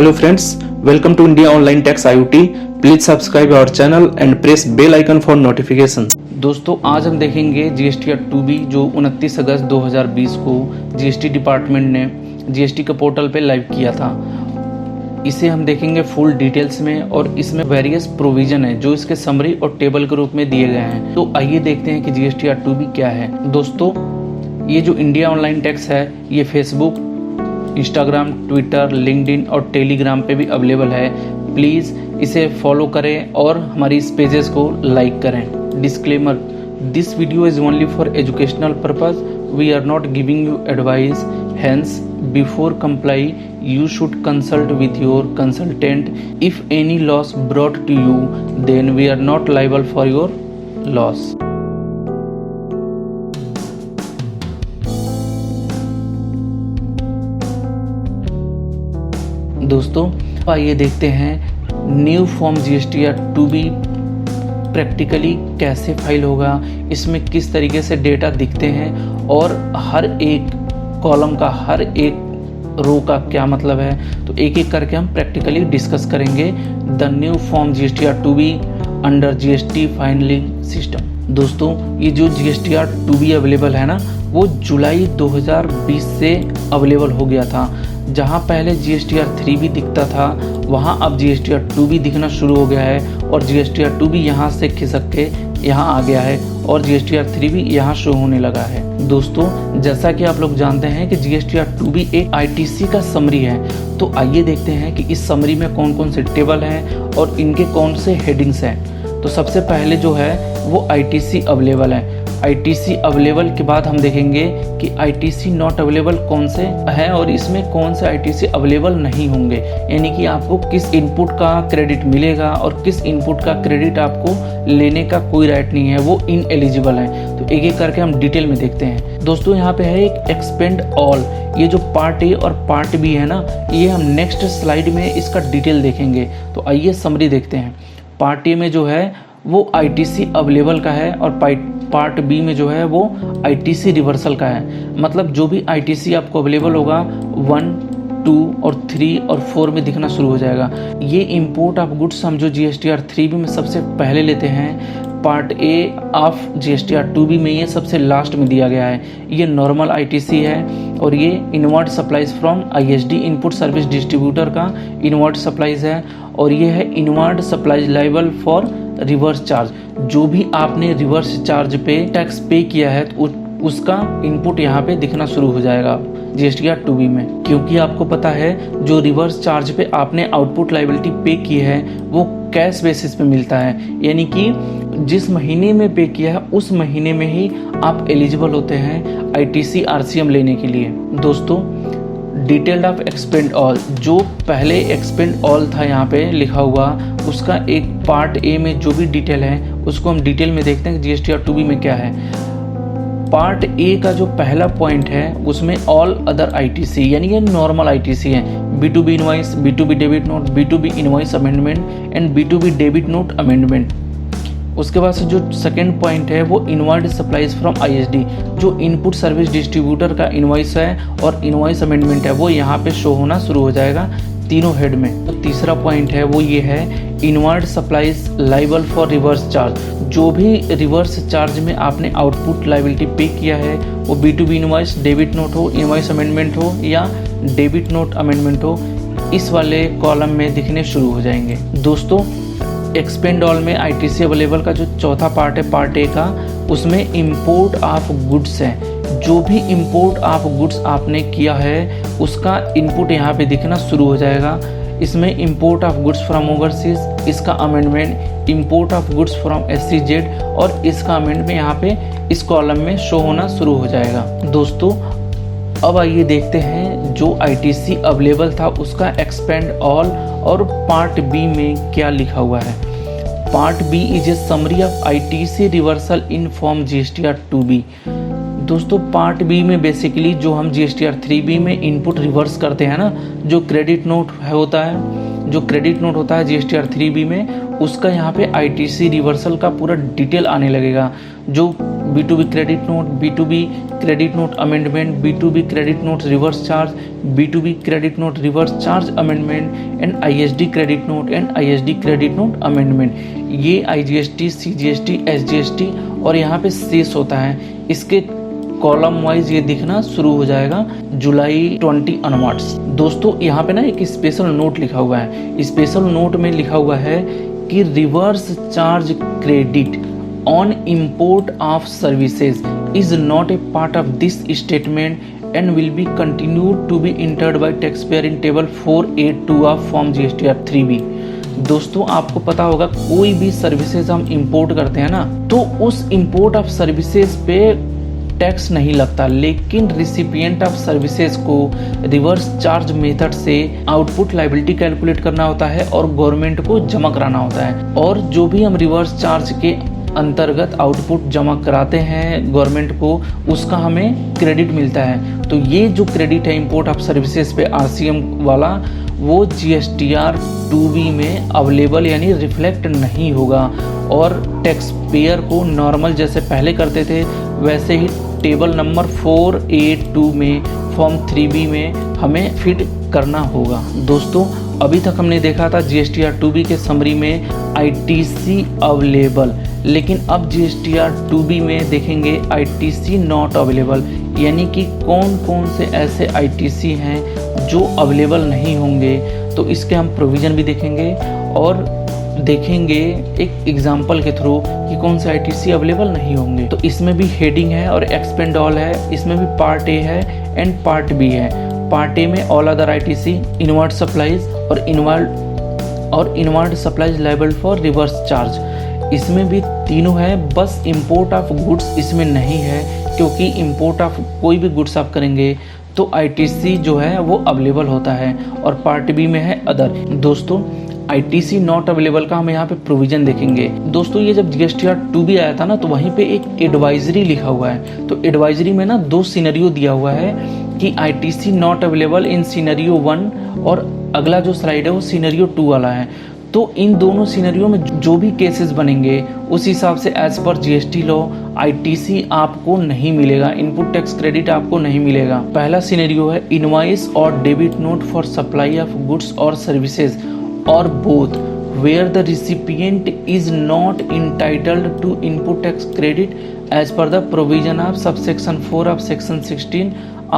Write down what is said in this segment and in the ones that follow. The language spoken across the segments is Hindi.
Hello friends, welcome to India Online Tax IoT. Please subscribe our channel and press bell icon for notifications. दोस्तों आज हम देखेंगे जीएसटी 2B जो 29 अगस्त 2020 को जीएसटी डिपार्टमेंट ने जीएसटी के पोर्टल पे लाइव किया था। इसे हम देखेंगे फुल डिटेल्स में और इसमें वेरियस प्रोविजन है जो इसके समरी और टेबल के रूप में दिए गए हैं। तो आइए देखते हैं कि जीएसटी 2B क्या है। दोस्तों ये जो इंडिया ऑनलाइन टैक्स है ये फेसबुक, इंस्टाग्राम, ट्विटर, लिंक्डइन और टेलीग्राम पे भी अवेलेबल है। प्लीज़ इसे फॉलो करें और हमारी इस पेजेस को लाइक करें। Disclaimer, this video is only for educational purpose, we are not giving you advice, hence before comply you should consult with your consultant. If any loss brought to you, then we are not liable for your loss. दोस्तों आइए देखते हैं new form GST 2B practically कैसे फाइल होगा, इसमें किस तरीके से डेटा दिखते हैं और हर एक कॉलम का, हर एक रो का क्या मतलब है। तो एक एक करके हम प्रैक्टिकली डिस्कस करेंगे the new form GST 2B under GST filing system. दोस्तों ये जो जीएसटी 2B अवेलेबल है ना, वो जुलाई 2020 से अवेलेबल हो गया था। जहां पहले जीएसटी 3B दिखता था वहां अब जीएसटी 2B दिखना शुरू हो गया है और जीएसटी 2B यहां से खिसक के यहां आ गया है और जीएसटी 3B यहां शो होने लगा है। दोस्तों जैसा कि आप लोग जानते हैं कि जीएसटी 2B एक आईटीसी का समरी है। तो आइए देखते हैं कि इस समरी में कौन कौन से टेबल हैं और इनके कौन से हेडिंग्स हैं। तो सबसे पहले जो है वो आईटीसी अवेलेबल है। आईटीसी अवेलेबल के बाद हम देखेंगे कि आईटीसी नॉट अवेलेबल कौन से हैं और इसमें कौन से आईटीसी अवेलेबल नहीं होंगे, यानी कि आपको किस इनपुट का क्रेडिट मिलेगा और किस इनपुट का क्रेडिट आपको लेने का कोई राइट नहीं है, वो इनएलिजिबल है। तो एक एक करके हम डिटेल में देखते हैं। दोस्तों यहाँ पे है एक एक्सपेंड ऑल, ये जो पार्ट ए और पार्ट बी है ना, ये हम नेक्स्ट स्लाइड में इसका डिटेल देखेंगे। तो आइए समरी देखते हैं। पार्ट ए में जो है वो आईटीसी अवेलेबल का है और पार्ट बी में जो है वो आईटीसी रिवर्सल का है। मतलब जो भी आईटीसी आपको अवेलेबल होगा 1, 2 और 3 और 4 में दिखना शुरू हो जाएगा। ये इंपोर्ट ऑफ गुड्स हम जो जीएसटी 3B में सबसे पहले लेते हैं, part A of GST 2B में ये सबसे लास्ट में दिया गया है। ये नॉर्मल आईटीसी है और ये inward supplies from ISD input service distributor का इनवर्ड सप्लाईज है और ये है inward supplies liable for reverse charge. जो भी आपने रिवर्स चार्ज पे टैक्स पे किया है तो उसका इनपुट यहाँ पे दिखना शुरू हो जाएगा जीएसटी 2B में। क्योंकि आपको पता है जो रिवर्स चार्ज पे आपने आउटपुट लायबिलिटी पे की है वो कैश बेसिस पे मिलता है, यानी कि जिस महीने में पे किया है उस महीने में ही आप एलिजिबल होते हैं आईटीसी आरसीएम लेने के लिए। दोस्तों डिटेल्ड ऑफ एक्सपेंड ऑल, जो पहले एक्सपेंड ऑल था यहाँ पे लिखा हुआ, उसका एक पार्ट ए में जो भी डिटेल है उसको हम डिटेल में देखते हैं कि जीएसटी 2B में क्या है। पार्ट ए का जो पहला पॉइंट है उसमें ऑल अदर आईटीसी, यानी ये नॉर्मल आईटीसी है। B2B invoice, B2B debit note, B2B invoice amendment and B2B debit note amendment. उसके बाद से जो सेकेंड पॉइंट है वो इनवर्ड सप्लाईज फ्रॉम आईएसडी, जो इनपुट सर्विस डिस्ट्रीब्यूटर का इनवॉइस है और इनवॉइस अमेंडमेंट है वो यहाँ पे शो होना शुरू हो जाएगा तीनों हेड में। तो तीसरा पॉइंट है वो ये है inward supplies liable for reverse charge. जो भी रिवर्स चार्ज में आपने आउटपुट लायबिलिटी पे किया है वो B2B इनवॉइस, डेबिट नोट हो, इनवॉइस अमेंडमेंट हो या डेबिट नोट अमेंडमेंट हो, इस वाले कॉलम में दिखने शुरू हो जाएंगे। दोस्तों एक्सपेंड ऑल में आईटीसी अवेलेबल का जो चौथा पार्ट है पार्ट ए का, उसमें इंपोर्ट ऑफ गुड्स है। जो भी इंपोर्ट ऑफ गुड्स आपने किया है उसका इनपुट यहाँ पे दिखना शुरू हो जाएगा। इसमें import of goods from overseas, इसका amendment, import of goods from SEZ और इसका अमेंडमेंट यहाँ पे इस कॉलम में शो होना शुरू हो जाएगा। दोस्तों अब आइए देखते हैं जो आईटीसी अवेलेबल था उसका एक्सपेंड ऑल और पार्ट बी में क्या लिखा हुआ है। Part B is a summary of ITC reversal in form GST 2B। दोस्तों पार्ट बी में बेसिकली जो हम जीएसटी 3B में इनपुट रिवर्स करते हैं ना, जो क्रेडिट नोट होता है जीएसटी 3B में, उसका यहाँ पे आईटीसी रिवर्सल का पूरा डिटेल आने लगेगा। जो B2B credit note, B2B credit note amendment, B2B credit note reverse charge, B2B credit note reverse charge amendment and ISD credit note and ISD credit note amendment. ये IGST, CGST, SGST और यहाँ पे शेष होता है। इसके कॉलम वाइज ये दिखना शुरू हो जाएगा जुलाई 20 ऑनवर्ड्स। दोस्तों यहाँ पे ना एक स्पेशल नोट लिखा हुआ है। स्पेशल नोट में लिखा हुआ है कि reverse charge credit on import of services is not a part of this statement and will be continued to be entered by tax payer in table 482 of form GSTR 3B। दोस्तों आपको पता होगा कोई भी सर्विसेज हम इंपोर्ट करते हैं ना, तो उस इंपोर्ट ऑफ सर्विसेज पे टैक्स नहीं लगता, लेकिन रिसिपिएंट ऑफ सर्विसेज को रिवर्स चार्ज मेथड से आउटपुट लायबिलिटी कैलकुलेट करना होता है और गवर्नमेंट को जमा कराना होता है। और जो भी हम रिवर्स चार्ज के अंतर्गत आउटपुट जमा कराते हैं गवर्नमेंट को, उसका हमें क्रेडिट मिलता है। तो ये जो क्रेडिट है इंपोर्ट ऑफ सर्विसेज पे RCM वाला, वो GSTR 2B में अवेलेबल यानी रिफ्लेक्ट नहीं होगा और टैक्स पेयर को नॉर्मल जैसे पहले करते थे वैसे ही टेबल नंबर 482 में फॉर्म 3B में हमें फिट करना होगा। दोस्तों अभी तक हमने देखा था GSTR 2B के समरी में ITC अवेलेबल, लेकिन अब GSTR 2B में देखेंगे ITC नॉट अवेलेबल, यानी कि कौन कौन से ऐसे ITC हैं जो अवेलेबल नहीं होंगे। तो इसके हम प्रोविज़न भी देखेंगे और देखेंगे एक एग्जाम्पल के थ्रू कि कौन से ITC अवेलेबल नहीं होंगे। तो इसमें भी हेडिंग है और एक्सपेंड ऑल है, इसमें भी पार्ट ए है एंड पार्ट बी है। पार्ट ए में all other ITC, inward supplies और inward supplies liable for reverse charge, इसमें भी तीनों है। बस इंपोर्ट ऑफ गुड्स इसमें नहीं है, क्योंकि इंपोर्ट ऑफ कोई भी गुड्स आप करेंगे तो ITC जो है वो अवेलेबल होता है। और पार्ट बी में है अदर। दोस्तों ITC नॉट अवेलेबल का हम यहाँ पे प्रोविजन देखेंगे। दोस्तों ये जब GSTR 2B आया था ना, तो वहीं पे एक एडवाइजरी लिखा हुआ है। तो एडवाइजरी में ना 2 सिनेरियो दिया हुआ है कि ITC not available in scenario 1 और अगला जो स्लाइड है वो सिनेरियो 2 वाला है। तो इन दोनों सिनेरियो में जो भी केसेस बनेंगे उस हिसाब से as per GST law ITC आपको नहीं मिलेगा, इनपुट टैक्स क्रेडिट आपको नहीं मिलेगा। पहला सिनेरियो है इनवॉइस और debit note for supply of goods और services or both where the recipient is not entitled to input tax credit as per the provision of subsection 4 of section 16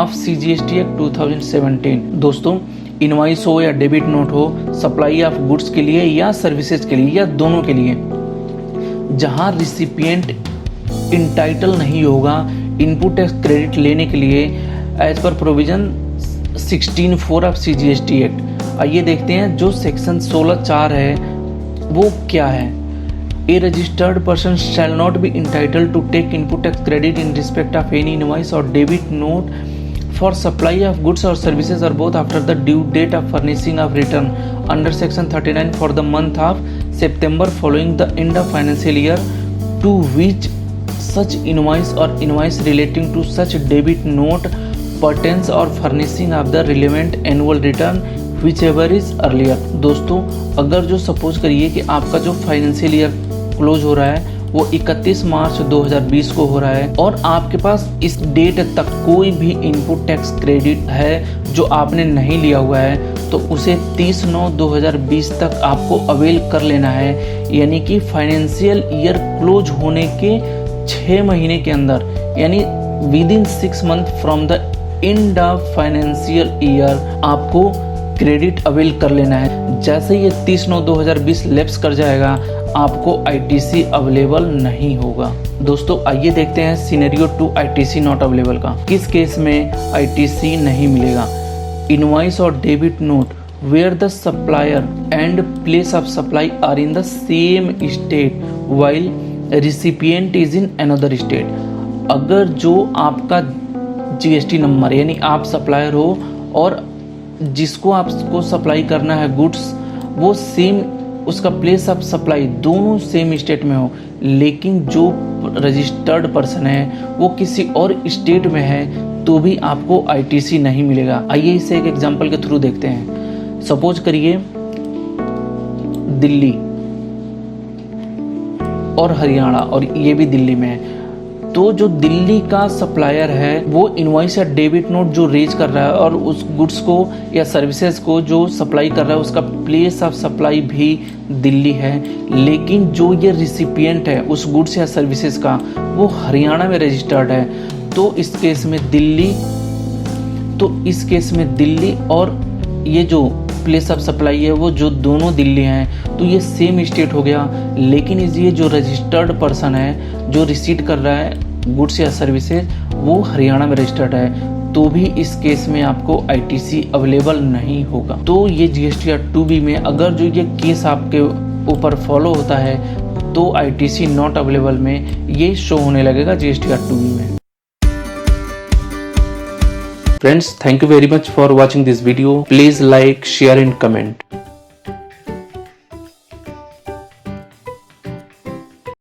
of CGST Act 2017। दोस्तों इनवॉइस हो या डेबिट नोट हो, सप्लाई ऑफ गुड्स के लिए या सर्विसेज के लिए या दोनों के लिए, जहां रिसिपिएंट इंटाइटल नहीं होगा इनपुट टैक्स क्रेडिट लेने के लिए as per provision 16(4) of CGST act. आइए देखते हैं जो सेक्शन 16(4) है वो क्या है। A registered person shall not be entitled to take input tax credit in respect of any invoice और debit note for supply of goods और सर्विसेज और both after the due date of furnishing of return under section 39 for the month of September following the end of financial year to which such invoice or invoice relating to such debit note pertains or furnishing of the relevant annual return whichever is earlier। दोस्तों अगर जो सपोज करिए कि आपका जो फाइनेंशियल ईयर क्लोज हो रहा है वो 31 मार्च 2020 को हो रहा है और आपके पास इस डेट तक कोई भी इनपुट टैक्स क्रेडिट है जो आपने नहीं लिया हुआ है, तो उसे 30/9/2020 तक आपको अवेल कर लेना है। यानी कि फाइनेंशियल ईयर क्लोज होने के 6 महीने के अंदर, यानी with in 6 month from the end of financial year आपको क्रेडिट अवेल कर लेना है। जैसे ये 30/9/2020 लैप्स कर जाएगा आपको ITC अवेलेबल नहीं होगा। दोस्तों आइए देखते हैं सिनेरियो 2 ITC नॉट अवेलेबल का। किस केस में ITC नहीं मिलेगा? इनवॉइस और debit note where the supplier and place of supply are in the same state while recipient is in another state. अगर जो आपका GST नंबर यानी आप सप्लायर हो और जिसको आपको सप्लाई करना है गुड्स, वो सेम उसका प्लेस ऑफ सप्लाई दोनों सेम स्टेट में हो, लेकिन जो रजिस्टर्ड पर्सन है वो किसी और स्टेट में है तो भी आपको ITC नहीं मिलेगा। आइए इसे एक एग्जांपल के थ्रू देखते हैं। सपोज करिए दिल्ली और हरियाणा, और ये भी दिल्ली में है, तो जो दिल्ली का सप्लायर है वो इनवॉइस या डेबिट नोट जो रेज कर रहा है और उस गुड्स को या सर्विसेज को जो सप्लाई कर रहा है उसका प्लेस ऑफ सप्लाई भी दिल्ली है, लेकिन जो ये रिसिपिएंट है उस गुड्स या सर्विसेज का वो हरियाणा में रजिस्टर्ड है। तो इस केस में दिल्ली और ये जो प्लेस ऑफ सप्लाई है वो जो दोनों दिल्ली हैं, तो ये सेम स्टेट हो गया, लेकिन ये जो रजिस्टर्ड पर्सन है जो रिसीट कर रहा है गुड्स या सर्विसेज वो हरियाणा में रजिस्टर्ड है, तो भी इस केस में आपको आईटीसी अवेलेबल नहीं होगा। तो ये जीएसटीआर 2B में अगर जो ये केस आपके ऊपर फॉलो होता है तो आईटीसी नॉट अवेलेबल में ये शो होने लगेगा जीएसटीआर 2B में। Friends, thank you very much for watching this video. Please like, share and comment.